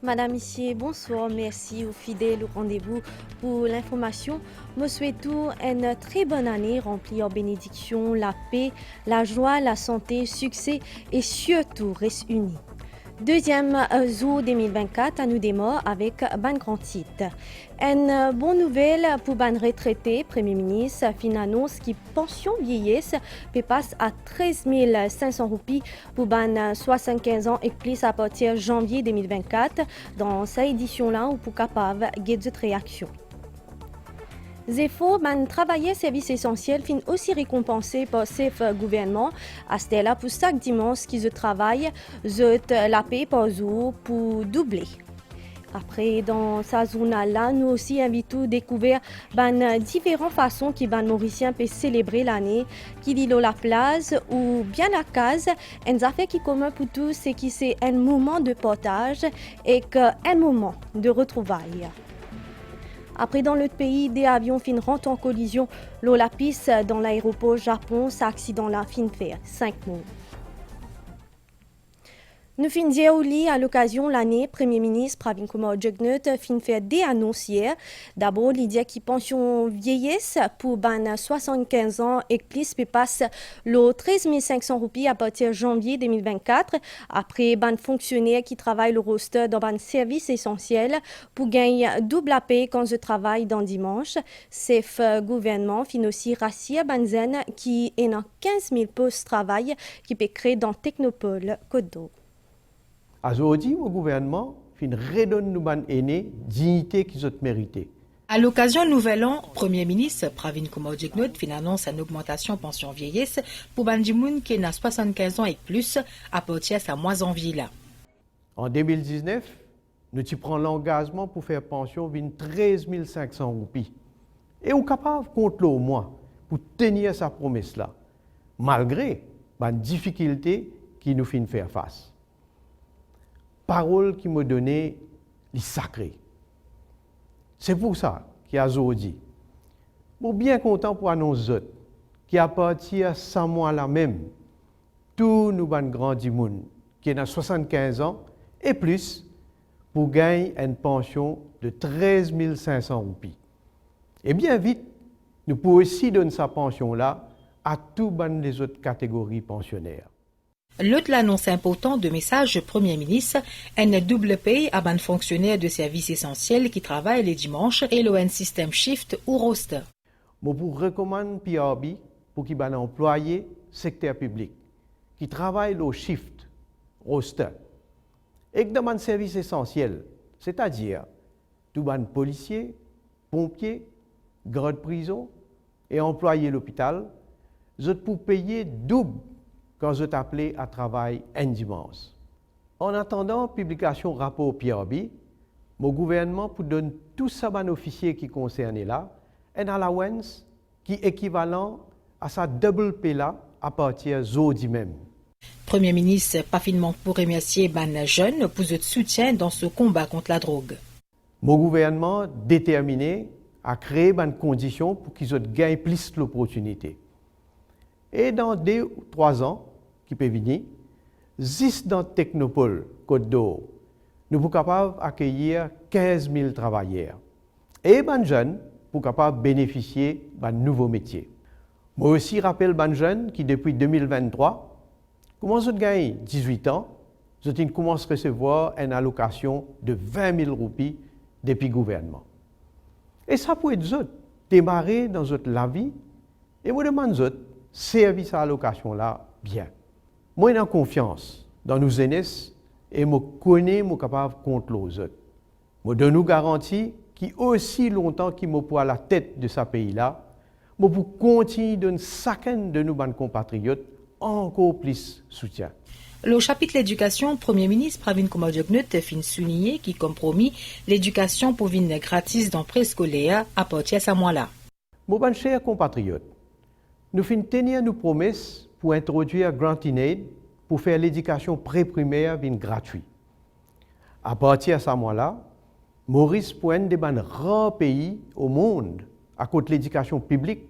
Madame, Monsieur, bonsoir. Merci aux fidèles au rendez-vous pour l'information. Je souhaite une très bonne année remplie en bénédiction, la paix, la joie, la santé, succès et surtout reste unis. Deuxième jour 2024, à nous démarre avec ban grand titre. Une bonne nouvelle pour ban retraité, Premier ministre, fin annonce qui pension vieillesse peut passer à 13 500 roupies pour ban 75 ans et plus à partir de janvier 2024. Dans cette édition-là, on peut capable de cette réaction. Zefo, man travailler service essentiel fin aussi récompensé par ce gouvernement. À ce là pour chaque dimanche qui se travaille, la paix par jour pour doubler. Après, dans sa zone-là, nous aussi invitons à découvrir différentes façons qui ban Mauricien peut célébrer l'année, qui dit la place ou bien la case. Une affaire qui est commun pour tous, c'est que c'est un moment de partage et un moment de retrouvailles. Après, dans l'autre pays, des avions fin rentrent en collision. L'Olapis dans l'aéroport Japon, cet accident-là fin faire 5 morts. Nous fin dire au lit à l'occasion l'année, Premier ministre Pravin Kumar Jugnauth fin faire des annonces hier. D'abord, l'idée qui pension vieillesse pour ban 75 ans et plus peut passer le 13 500 roupies à partir de janvier 2024. Après, ban fonctionnaire qui travaille le roster dans ban service essentiel pour gagner double à paie quand je travaille dans dimanche. Chef gouvernement fin aussi rassure Banzen qui est dans 15 000 postes de travail qui peut créer dans Technopole Côte d'Or. Aujourd'hui, le gouvernement redonne nous ban aînés dignité qu'ils ont mérité. À l'occasion du Nouvel An, Premier ministre Pravin Kumar Jugnauth annonce une augmentation pension vieillesse pour Bandimoun qui a 75 ans et plus à partir de sa mois en ville. En 2019, nous prenons l'engagement pour faire pension de 13 500 roupies. Et nous sommes capables de compter au mois pour tenir sa promesse-là, malgré les difficultés qui nous font faire face. Parole qui me donnait les sacrés. C'est pour ça qu'il a dit. Je suis bien content pour annoncer qu'à partir de ce mois-là même, tous nous ban grands monde qui ont 75 ans et plus pour gagner une pension de 13 500 roupies. Et bien vite, nous pouvons aussi donner sa pension-là à toutes les autres catégories pensionnaires. L'autre l'annonce importante de message du Premier ministre, une double paye à ban fonctionnaires de services essentiels qui travaillent les dimanches et le système shift ou roster. Je vous recommande PRB pour qu'ils ban employés secteur public qui travaillent le shift roster et qui demandent services essentiels, c'est-à-dire tout ban policiers, pompiers, gardes de prison et employés de l'hôpital, vous pour payer double quand je t'appelais à travail un dimanche. En attendant publication rapport PRB, mon gouvernement pour donner tout ça aux officiers qui concernent là, un allowance qui est équivalent à sa double paie là à partir d'aujourd'hui même. Premier ministre pas finement pour remercier ban jeunes pour votre soutien dans ce combat contre la drogue. Mon gouvernement déterminé à créer des conditions pour qu'ils gagnent plus d'opportunités. Et dans 2 ou 3 ans, qui peut venir, juste dans Technopole, Côte d'Or, nous sommes capables d'accueillir 15 000 travailleurs. Et les jeunes sont capables de bénéficier de nouveaux métiers. Moi aussi, rappelle les jeunes qui, depuis 2023, commencent à gagner 18 ans, ils commencent à recevoir une allocation de 20 000 roupies depuis le gouvernement. Et ça peut être démarrer dans la vie et moi demande service à allocation là bien. Moi j'ai confiance dans nos aînés et je connais suis capable de contre les autres. Je donne nous garantie qui aussi longtemps qu'il me pour à la tête de ce pays là, je pour continuer de donner chacun de nos compatriotes encore plus soutien. Le chapitre l'éducation, Premier ministre Pravin Kumar Jugnauth fin souligné qui comme promis l'éducation pour venir gratis dans préscolaire à partir de ce mois-là. Mes chers compatriotes, nous fin tenir nos promesses pour introduire Grant in Aid pour faire l'éducation pré-primaire gratuite. À partir de ce mois-là, Maurice est un des rares pays au monde à côté de l'éducation publique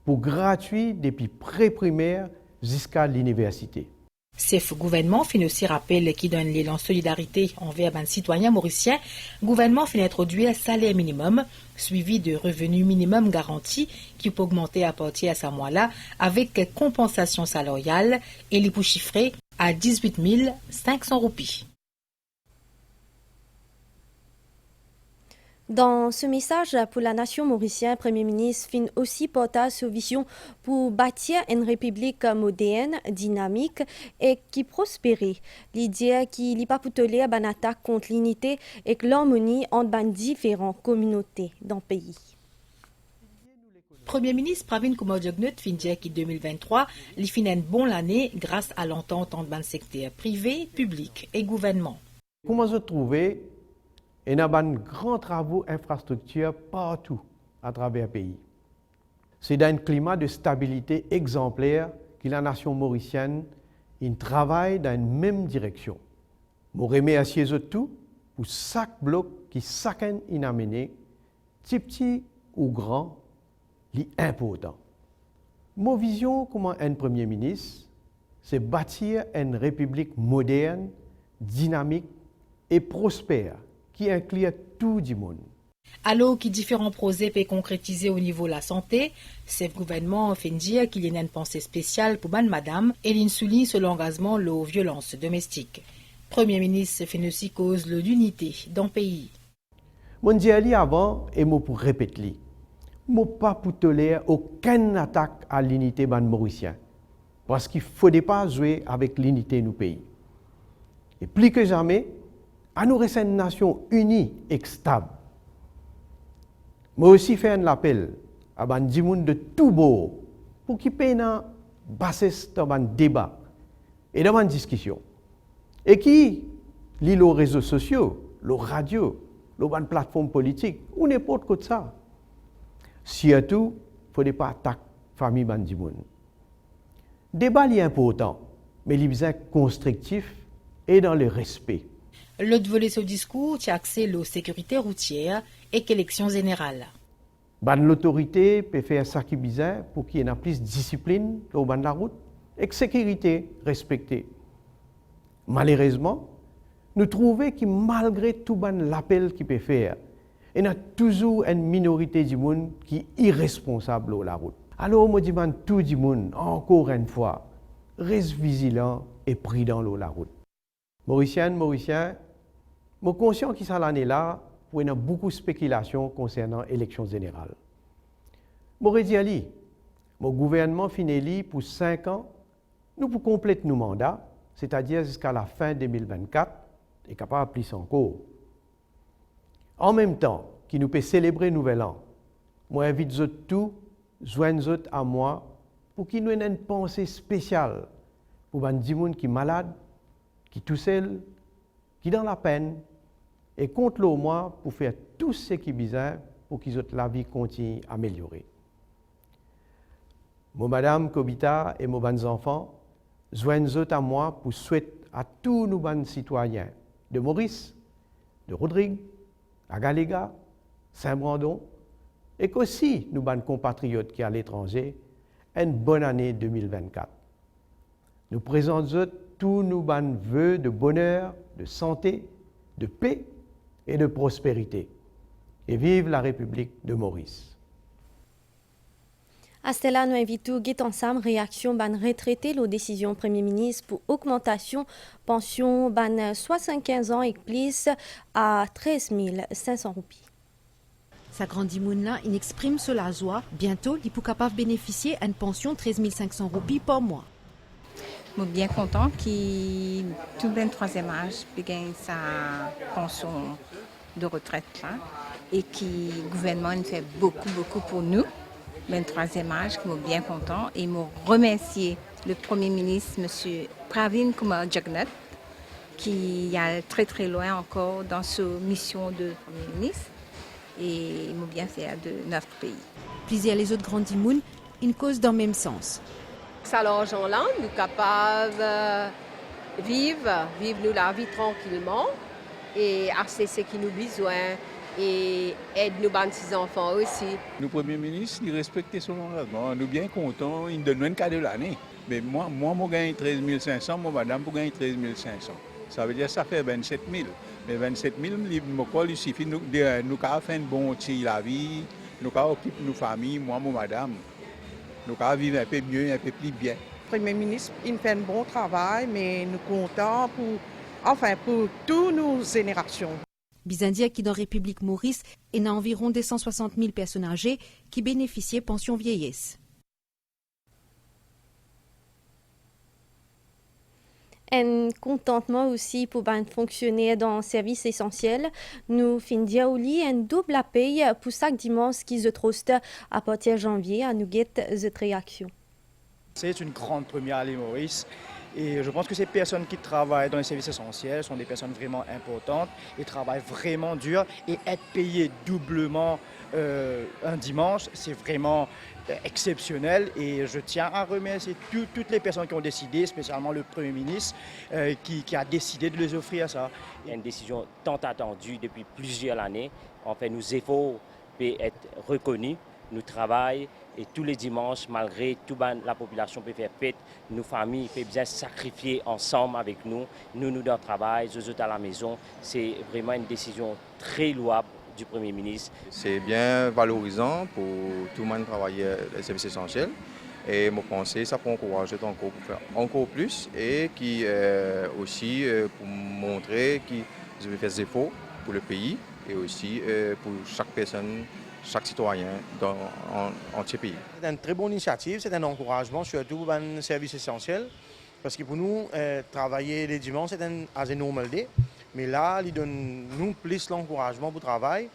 pour gratuit depuis pré-primaire jusqu'à l'université. CEF gouvernement fin aussi rappel qui donne l'élan solidarité envers les citoyens mauriciens. Gouvernement fin introduire un salaire minimum suivi de revenu minimum garanti qui peut augmenter à partir à ce mois-là avec compensation salariale et les pour chiffrer à 18 500 roupies. Dans ce message pour la nation mauricienne, Premier ministre fin aussi porta sa vision pour bâtir une république moderne, dynamique et qui prospère. L'idée qui n'est pas pour tolérer une attaque contre l'unité et l'harmonie entre les différentes communautés dans le pays. Premier ministre Pravin Kumar Jugnauth fin dire qu'en 2023, il finit une bonne année grâce à l'entente entre le secteur privé, public et gouvernement. Comment se trouver? Il y a de grands travaux infrastructures partout à travers le pays. C'est dans un climat de stabilité exemplaire que la nation mauricienne travaille dans une même direction. Je remercie tout pour chaque bloc qui chacun a amené, petit ou grand, l'important. Ma vision comme un Premier ministre, c'est bâtir une république moderne, dynamique et prospère, qui inclut tout le monde. Alors que différents projets peuvent concrétiser au niveau de la santé, ce gouvernement fait dire qu'il y a une pensée spéciale pour madame et il souligne sur l'engagement aux violences domestiques. Premier ministre fait aussi cause de l'unité dans le pays. Je dis avant et je pour répéter, je ne pas pour tolérer aucune attaque à l'unité ban mauricien parce qu'il ne faut pas jouer avec l'unité de nos pays. Et plus que jamais, à nous rester une nation unie et stable. Mais aussi faire un appel à des gens de tout bords pour qu'ils puissent baser dans un débat et dans une discussion. Et qui lit les réseaux sociaux, les radios, les plateformes politiques ou n'importe quoi de ça. Surtout, il ne faut pas attaquer la famille de gens. Le débat est important, mais il est constructif et dans le respect. L'autre volet de ce discours, c'est accès à la sécurité routière et l'élection générale. L'autorité peut faire ça qui est bizarre pour qu'il y ait plus de discipline au bas de la route et que la sécurité respectée. Malheureusement, nous trouvons que malgré tout l'appel qu'il peut faire, il y a toujours une minorité du monde qui est irresponsable sur la route. Alors, je demande tout le monde, encore une fois, reste vigilant et prudent sur la route. Mauriciens, je suis conscient que cette année-là, il y a beaucoup de spéculations concernant l'élection générale. Je dis, mon gouvernement finit pour 5 ans, nous pour compléter nos mandats, c'est-à-dire jusqu'à la fin 2024, et capable de plus encore. En même temps, qui nous peut célébrer le Nouvel An, je invite tous, joignez à moi, pour qu'ils nous aient une pensée spéciale pour les gens qui sont malades, qui tout seul, qui dans la peine, et compte le moi pour faire tout ce qui est bizarre pour que la vie continue à améliorer. Mon madame Kobita et mes enfants, joignez à moi pour souhaiter à tous nos bons citoyens de Maurice, de Rodrigue, à Galéga, Saint-Brandon, et qu'aussi nos bons compatriotes qui sont à l'étranger, une bonne année 2024. Nous présentons tous nos bons vœux de bonheur, de santé, de paix et de prospérité. Et vive la République de Maurice. À cela, nous invitons Guet ensemble réaction ban retraité la décision Premier ministre pour augmentation pension ban 75 ans et plus à 13 500 roupies. Sa grande là, il exprime cela joie. Bientôt, il peut capable bénéficier d'une pension de 13 500 roupies par mois. Je suis bien content qu'il tout le troisième âge gagne sa pension de retraite là, et que le gouvernement fait beaucoup pour nous. Le troisième âge, je suis bien content et je remercie le Premier ministre, M. Pravin Kumar Jugnauth, qui est très loin encore dans sa mission de Premier ministre et il m'a bien fait de notre pays. Plusieurs les autres grands immunes, une cause dans le même sens. Ça l'argent-là, nous sommes capables de vivre nous la vie tranquillement et assez ce qui nous besoin et aide nos petits enfants aussi. Le Premier ministre, il respecte son engagement. Nous sommes bien contents, il donne un cadeau de l'année. Mais moi, je gagne 13 500, moi, madame, pour gagner 13 500. Ça veut dire que ça fait 27 000. Mais 27 000, il suffit de nous faire un bon petit la vie, nous occuper nos familles, moi, madame. Nous vivre un peu mieux, un peu plus bien. Le Premier ministre, il fait un bon travail, mais nous sommes contents pour toutes nos générations. Bizandia qui dans République Maurice et n'a environ 260 000 personnes âgées qui bénéficiaient pension vieillesse. Un contentement aussi pour les fonctionnaires dans le service essentiel. Nous finissons un double à paye pour chaque dimanche qui se trouve à partir de janvier à nous guetter cette réaction. C'est une grande première à l'île Maurice. Et je pense que ces personnes qui travaillent dans les services essentiels sont des personnes vraiment importantes et travaillent vraiment dur. Et être payé doublement un dimanche, c'est vraiment exceptionnel. Et je tiens à remercier toutes les personnes qui ont décidé, spécialement le Premier ministre qui a décidé de les offrir ça. Une décision tant attendue depuis plusieurs années. En fait, nos efforts peuvent être reconnus. Nous travaillons et tous les dimanches, malgré toute la population peut faire fête, nos familles peuvent bien sacrifier ensemble avec nous. Nous dans le travail, eux autres à la maison. C'est vraiment une décision très louable du Premier ministre. C'est bien valorisant pour tout le monde travailler les services essentiels. Et je pense que ça peut encourager encore pour faire encore plus et qui aussi pour montrer qu'ils veulent faire des efforts pour le pays et aussi pour chaque personne, chaque citoyen dans entier pays. C'est une très bonne initiative, c'est un encouragement surtout pour un service essentiel. Parce que pour nous, travailler les dimanches, c'est une normalité. Mais là, il donne nous plus l'encouragement pour le travail.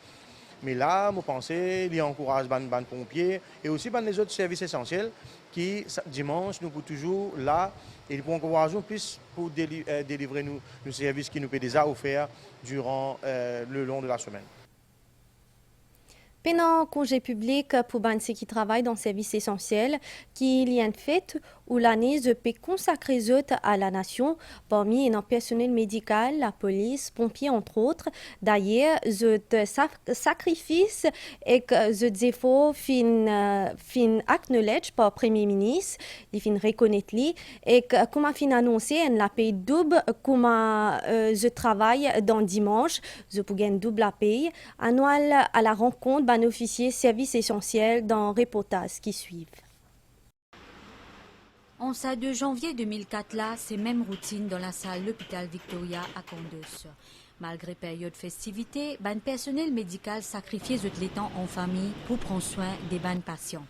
Mais là, je pense qu'il encourage les pompiers et aussi les autres services essentiels qui, dimanche, nous sommes toujours là et pour encourager plus pour délivrer nos services qui nous peut déjà offrir durant le long de la semaine. Pendant congé public pour ceux qui travaillent dans le service essentiel, qu'il y a une fête où l'année se peut consacrer à la nation, parmi les personnel médical, la police, pompiers entre autres. D'ailleurs, ce sacrifice et ce efforts fin acknowledge par le Premier ministre, il fin reconnaître et comme a fin annoncé, la paye double comme je travaille dans dimanche, je peux gagner double la paye annuel à la rencontre d'un officier service essentiel dans les reportages qui suivent. En ça 2 janvier 2004 là, c'est même routine dans la salle l'hôpital Victoria à Condos. Malgré période festivité, ban personnel médical sacrifié les temps en famille pour prendre soin des ban patients.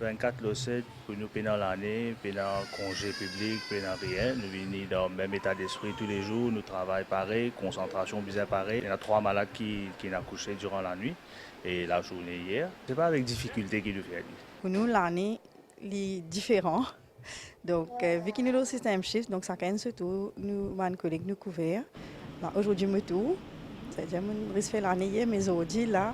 24 le 7 pour nous pendant l'année, pendant congé public, pendant rien. Nous venons dans le même état d'esprit tous les jours, nous travaillons pareil, concentration bien pareil. Il y a 3 malades qui ont accouché durant la nuit et la journée hier. Ce n'est pas avec difficulté qu'ils nous fait. Pour nous, l'année est différente. Donc, vu qu'il y a le système shift, donc ça gagne surtout nous, mes collègues, nous couverts. Aujourd'hui, je tout. C'est-à-dire que je fais l'année hier, mais aujourd'hui, là,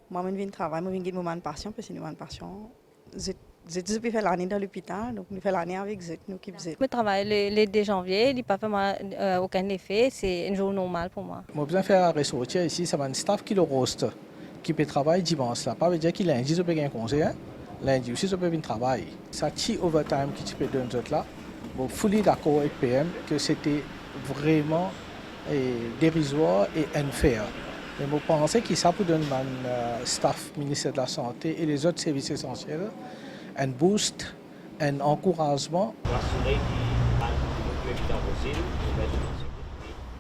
moi, je viens travailler, je viens de mon patient, parce que mon patient. Je peux faire l'année dans l'hôpital, donc nous faisons l'année avec eux, nous qui faisons. Je travaille le 2 janvier, il n'y a pas vraiment aucun effet, c'est un jour normal pour moi. Je besoin de faire ressortir ici, c'est un staff qui le roste, qui peut travailler dimanche. Ça ne veut pas dire qu'il lundi, je peux gagner un congé, lundi aussi, je peux venir travailler. Ça petit overtime que tu peux donner là, je suis fully d'accord avec PM que c'était vraiment dérisoire et unfair. Mais je pense que ça peut donner au staff ministère de la Santé et les autres services essentiels un boost, un encouragement.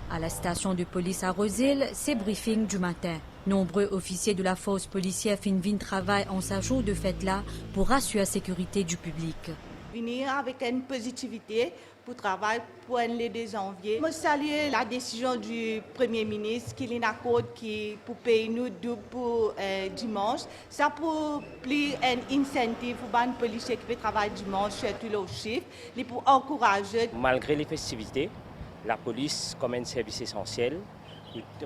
À la station de police à Rosil, c'est briefing du matin. Nombreux officiers de la force policière viennent travailler en sa jour de fête là pour assurer la sécurité du public. Venir avec une positivité pour travailler pour le 2 janvier. Je salue la décision du Premier ministre qui accorde pour payer nous double pour dimanche. Ça pour plus un incentive pour les policiers qui veulent travailler dimanche, surtout le chiffre, et pour encourager. Malgré les festivités, la police, comme un service essentiel,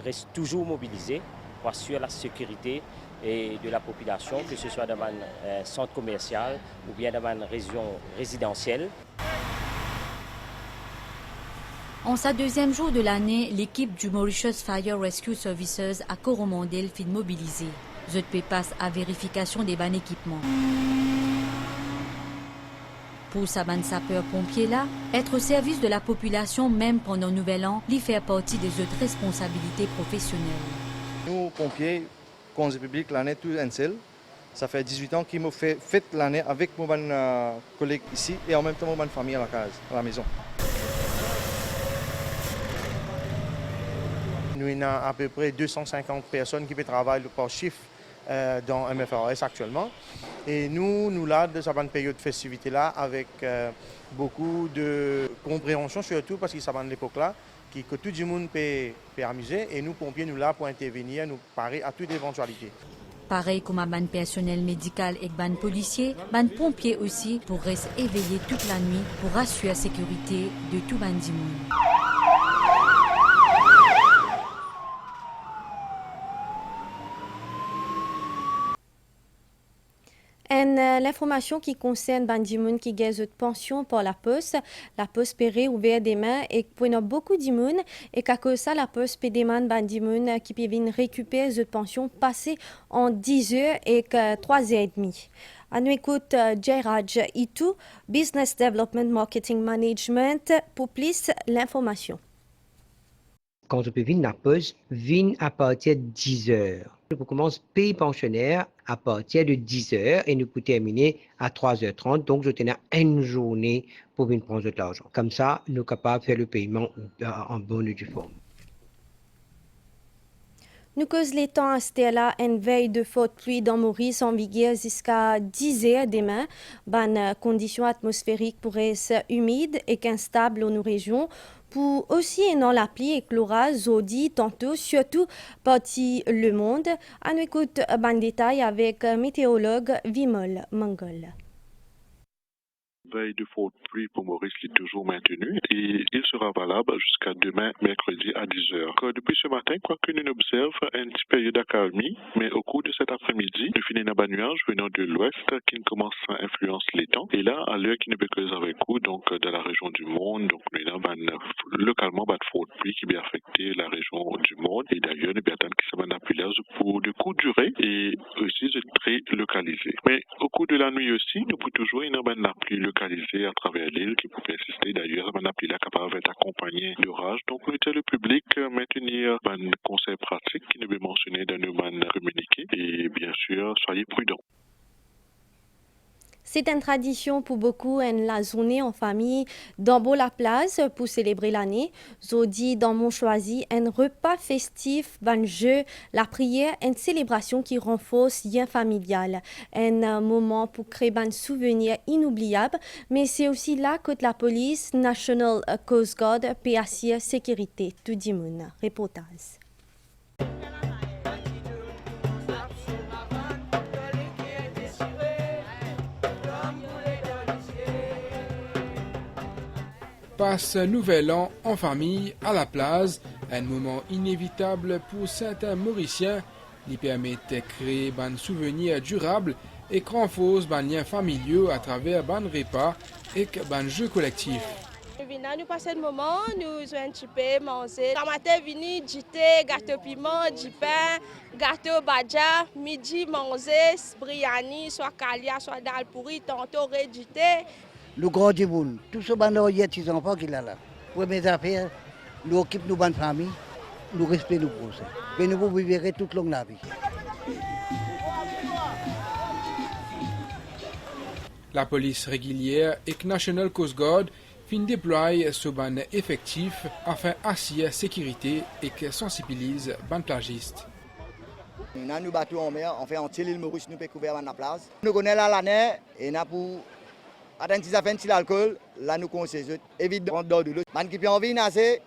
reste toujours mobilisée pour assurer la sécurité et de la population, que ce soit dans un centre commercial ou bien dans une région résidentielle. En sa deuxième jour de l'année, l'équipe du Mauritius Fire Rescue Services à Coromandel fit mobiliser. ZP passe à vérification des bons équipements. Pour sa bande sapeurs-pompiers là, être au service de la population même pendant le Nouvel An, lui fait partie des autres responsabilités professionnelles. Nous, pompiers, conseil public, l'année tout un seul. Ça fait 18 ans qu'il me fait fête l'année avec mon collègue ici et en même temps mon famille à la case, à la maison. Nous avons à peu près 250 personnes qui travaillent par chiffre dans MFRS actuellement. Et nous là, de cette période de festivité-là, avec beaucoup de compréhension, surtout parce que ça va de l'époque-là, que tout le monde peut amuser. Et nous, pompiers, nous là pour intervenir, nous parer à toute éventualité. Pareil comme un ban personnel médical et ban policier, ban pompier aussi pour rester éveillé toute la nuit pour assurer la sécurité de tout ban du monde. L'information qui concerne Bandimoun qui gagne de pension pour la poste péré ouvert demain et pour beaucoup de monde et qu'à cause ça la poste peut demander Bandimoun qui peut venir récupérer de pension passée en 10 heures et 3h30. On écoute Jairaj Itu, Business Development Marketing Management pour plus l'information. Quand on peut venir la pause, vient à partir de 10 heures. On commence à payer pensionnaire à partir de 10 heures et nous pouvons terminer à 3h30. Donc, je tenais une journée pour venir prendre de l'argent. Comme ça, nous sommes capables de faire le paiement en bonne et due forme. Nous cause les temps à Stella, une veille de forte pluie dans Maurice en vigueur jusqu'à 10 heures demain. Bonnes conditions atmosphériques pourraient être humides et instables dans nos régions. Pour aussi dans la pluie et l'orage, Zodi, tantôt, surtout partie Le Monde. On écoute un détail avec météorologue Vimol Mangol. Veille de forte pluie pour Maurice est toujours maintenue et il sera valable jusqu'à demain, mercredi à 10h. Depuis ce matin, quoique nous observons une petite période d'accalmie, mais au cours de cet après-midi, nous finissons un nuage venant de l'ouest qui commence à influencer les temps. Et là, à l'heure qui ne peut que avec vous, donc de la région du Monde, donc nous avons localement de forte pluie qui va affecter la région du Monde. Et d'ailleurs, nous avons qui s'en appellent pour de courte durée et aussi très localisé. Mais au cours de la nuit aussi, nous pouvons toujours avoir la pluie localisée à travers l'île qui peut persister. D'ailleurs, la pluie est capable d'être accompagnée d'orage. Donc, nous invitons le public à maintenir un conseil pratique qui nous est mentionné dans nos communiqués et bien sûr, soyez prudents. C'est une tradition pour beaucoup en la journée en famille dans la place pour célébrer l'année. Zodi dans mon choisi un repas festif, un jeu, la prière, une célébration qui renforce le lien familial. Un moment pour créer un souvenir inoubliable, mais c'est aussi là que la police National Coast Guard peut assurer sécurité tout le monde. Reportage. Passe Nouvel An en famille à la plage, un moment inévitable pour certains Mauriciens, qui permet de créer un souvenir durable et renforce un lien familial à travers un repas et un jeu collectif. Nous passons le moment, nous jouons un petit peu, manger. La matin, venir jeter gâteau piment, du pain, gâteau badja, midi manger, briani, soit calia, soit dal pourri, tantôt rédité. Le grand du monde, tout ce bandit, il y a des enfants qui sont là. Pour mes affaires, nous occupons nos bonnes familles, nous respectons nos procès. Mais nous pouvons vivre toute longue la vie. La police régulière et National Coast Guard fin déploie ce ban effectif afin d'assurer la sécurité et de sensibiliser les plagistes. Nous bateaux en mer, on fait entier l'île Maurice, nous pouvons couvrir la place. Nous connaissons l'année et nous pour attendre si ça fait un petit alcool, là nous conseillons évidemment dans de l'eau. Man qui peut envie nasser,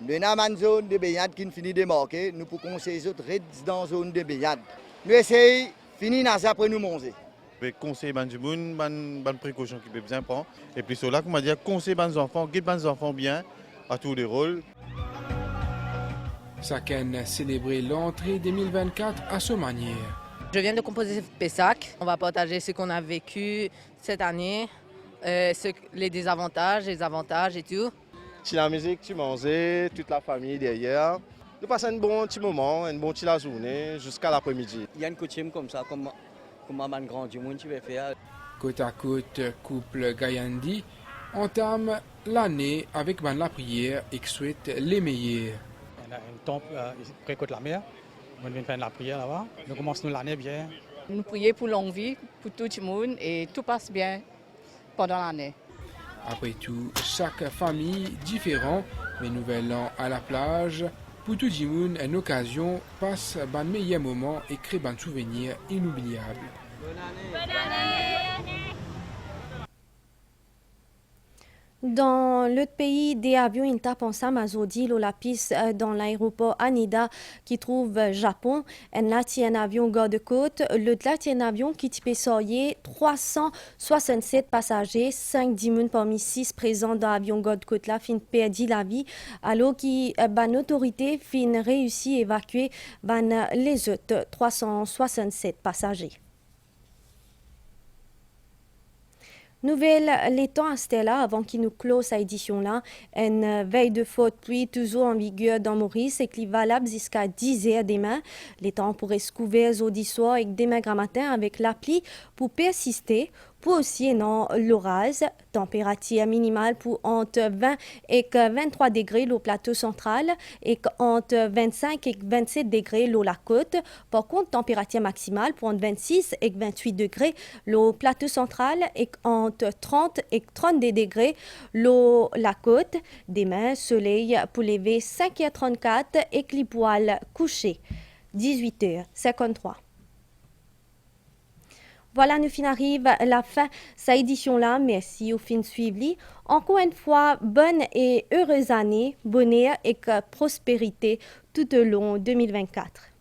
nous avons une zone de baignade qui finit de marquer, nous pouvons conseiller dans la zone de baignade. Nous essayons de finir nasser après nous manger. Conseiller du monde, bonne précaution qui peut bien prendre. Et puis cela, comme on dit, conseiller les enfants, guide les enfants bien à tous les rôles. Chacun célébrer l'entrée 2024 à sa manière. Je viens de composer Pessac. On va partager ce qu'on a vécu cette année, les désavantages, les avantages et tout. Si la musique, tu manges, toute la famille derrière. Nous passons un bon petit moment, une bonne petite journée jusqu'à l'après-midi. Il y a une coutume comme ça, comme un grand du monde tu veux faire. Côte à côte, couple Gayandi entame l'année avec la prière et souhaite les meilleurs. On a une temple près de la mer. On vient faire la prière là-bas. Nous commençons l'année bien. Nous prions pour longue vie, pour tout le monde et tout passe bien pendant l'année. Après tout, chaque famille différente, mais nouvel an à la plage, pour tout le monde, une occasion passe un meilleur moment et crée un souvenir inoubliable. Bonne année. Dans l'autre pays, des avions ils tapent ensemble à Zodi, la piste dans l'aéroport Haneda qui trouve Japon. Un avion garde-côte. L'autre un avion qui type soyer 367 passagers, 5 personnes parmi 6 présents dans l'avion garde-côte là fin perdu la vie. Alors qui autorité fin réussi à évacuer les autres 367 passagers. Nouvelle, les temps à Stella, avant qu'il nous close cette édition-là, une veille de faute pluie toujours en vigueur dans Maurice et qui est valable jusqu'à 10 heures demain. Les temps pourraient se couvrir jeudi soir et demain grand matin avec la pluie pour persister. Pour aussi non l'orage, température minimale pour entre 20 et 23 degrés au plateau central et entre 25 et 27 degrés au la côte. Par contre, température maximale pour entre 26 et 28 degrés au plateau central et entre 30 et 32 degrés au la côte. Demain, soleil pour lever 5h34 et les poils couchés 18h53. Voilà, nous fin arrive la fin de cette édition-là. Merci au fin suivi. Encore une fois, bonne et heureuse année, bonheur et prospérité tout au long 2024.